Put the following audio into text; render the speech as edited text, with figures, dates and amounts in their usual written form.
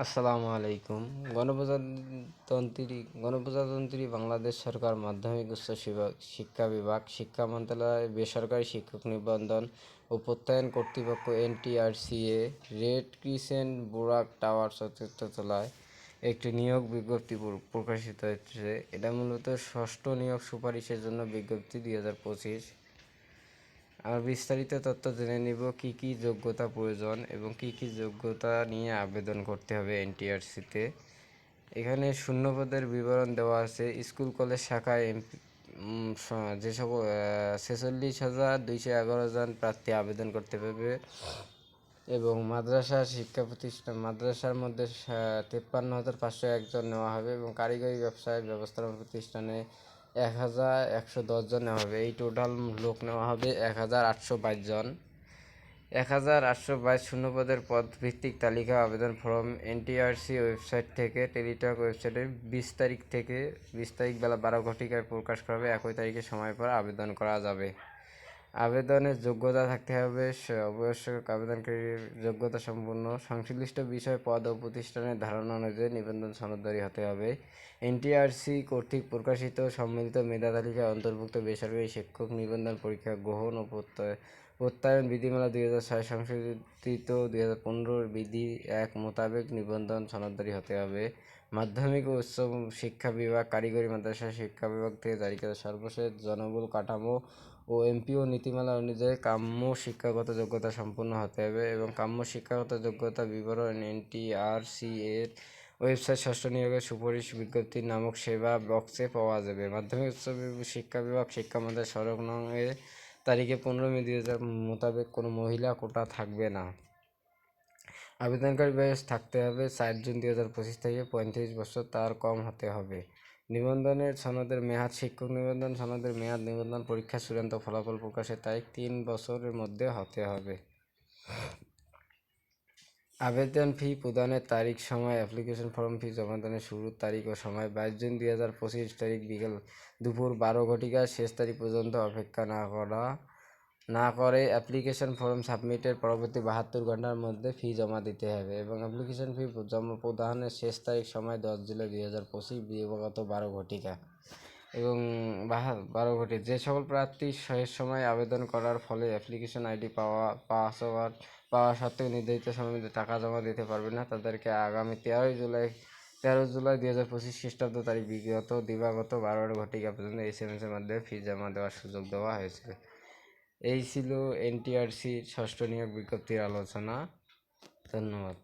আসসালামু আলাইকুম। গণপ্রজাতন্ত্রী বাংলাদেশ সরকার মাধ্যমিক উচ্চ শিক্ষা বিভাগ, শিক্ষা মন্ত্রণালয়, বেসরকারি শিক্ষক নিবন্ধন ও প্রত্যয়ন কর্তৃপক্ষ এনটিআরসি-এ রেড ক্রিসেন্ট বোরাক টাওয়ার চতুর্থ তলায় একটি নিয়োগ বিজ্ঞপ্তি প্রকাশিত হয়েছে। এটা মূলত ষষ্ঠ নিয়োগ সুপারিশের জন্য বিজ্ঞপ্তি 2025। আর বিস্তারিত তথ্য জেনে নিব কি কি যোগ্যতা প্রয়োজন এবং কি কি যোগ্যতা নিয়ে আবেদন করতে হবে এনটিআরসিতে। এখানে শূন্যপদের বিবরণ দেওয়া আছে। স্কুল কলেজ শাখায় যে সকল 46,211 জন প্রার্থী আবেদন করতে পারবে এবং মাদ্রাসার মধ্যে 53,501 জন নেওয়া হবে এবং কারিগরি ব্যবসায় ব্যবস্থাপনা প্রতিষ্ঠানে 1,110 জন নেওয়া হবে। এই টোটাল লোক নেওয়া হবে 1,822 জন। 1,822 শূন্যপদের পদ ভিত্তিক তালিকা আবেদন ফর্ম এনটিআরসি ওয়েবসাইট থেকে টেলিটক ওয়েবসাইটে 20 তারিখ বেলা 12 ঘটিকায় প্রকাশ করা হবে। একই তারিখে সময় পর আবেদন করা যাবে। আবেদনের যোগ্যতা থাকতে হবে অবশ্যক আবেদনকারীর যোগ্যতা সম্পূর্ণ সংশ্লিষ্ট বিষয় পদ ও প্রতিষ্ঠানের ধারণা অনুযায়ী নিবন্ধন সনদধারী হতে হবে। এনটিআরসি কর্তৃক প্রকাশিত সম্মিলিত মেধা তালিকায় অন্তর্ভুক্ত বেসরকারি শিক্ষক নিবন্ধন পরীক্ষা গ্রহণ ও প্রত্যয়ন বিধিমালা 2006 সংশোধিত 2015 বিধি 1 মোতাবেক নিবন্ধন সনদধারী হতে হবে। মাধ্যমিক ও উচ্চ শিক্ষা বিভাগ, কারিগরি মাদ্রাসা শিক্ষা বিভাগ থেকে জারিকৃত সর্বশেষ জনবল কাঠামো ও এমপিও নীতিমালা অনুযায়ী কাম্য শিক্ষাগত যোগ্যতা সম্পন্ন হতে হবে এবং কাম্য শিক্ষাগত যোগ্যতা বিবরণ এনটিআরসি এর ওয়েবসাইট ষষ্ঠ নিয়োগের সুপারিশ বিজ্ঞপ্তি নামক সেবা বক্সে পাওয়া যাবে। মাধ্যমিক উচ্চ শিক্ষা বিভাগ, শিক্ষা মন্ত্রণালয় সড়ক নং এর তারিখে 15 মে 2000 মোতাবেক কোনো মহিলা কোটা থাকবে না। আবেদনকারী বয়স থাকতে হবে 4 জুন 2025 থেকে 35 বছর তার কম হতে হবে। নিবন্ধনের সনদের মেয়াদ শিক্ষক নিবন্ধন সনদের মেয়াদ নিবন্ধন পরীক্ষার চূড়ান্ত ফলাফল প্রকাশের তারিখ 3 বছরের মধ্যে হতে হবে। আবেদন ফি প্রদানের তারিখ সময় অ্যাপ্লিকেশন ফর্ম ফি জমাদানের শুরুর তারিখ ও সময় 22 জুন 2025 তারিখ বিকেল দুপুর 12 ঘটিকা শেষ তারিখ পর্যন্ত অপেক্ষা না করে অ্যাপ্লিকেশন ফর্ম সাবমিটের পরবর্তী 72 ঘন্টার মধ্যে ফি জমা দিতে হবে এবং অ্যাপ্লিকেশন ফি প্রদানের শেষ তারিখ সময় 10 জুলাই 2025 দিবাগত 12 ঘটিকা এবং 12 ঘটি। যে সকল প্রার্থী শেষ সময় আবেদন করার ফলে অ্যাপ্লিকেশন আইডি পাওয়া সত্ত্বেও নির্ধারিত সময়ের মধ্যে টাকা জমা দিতে পারবে না, তাদেরকে আগামী 13 জুলাই 2025 খ্রিস্টাব্দ তারিখ দিবাগত 12 ঘটিকা পর্যন্ত SMS এর মাধ্যমে ফি জমা দেওয়ার সুযোগ দেওয়া হয়েছে। এই ছিল এনটিআরসির ষষ্ঠ নিয়োগ বিজ্ঞপ্তির আলোচনা। ধন্যবাদ।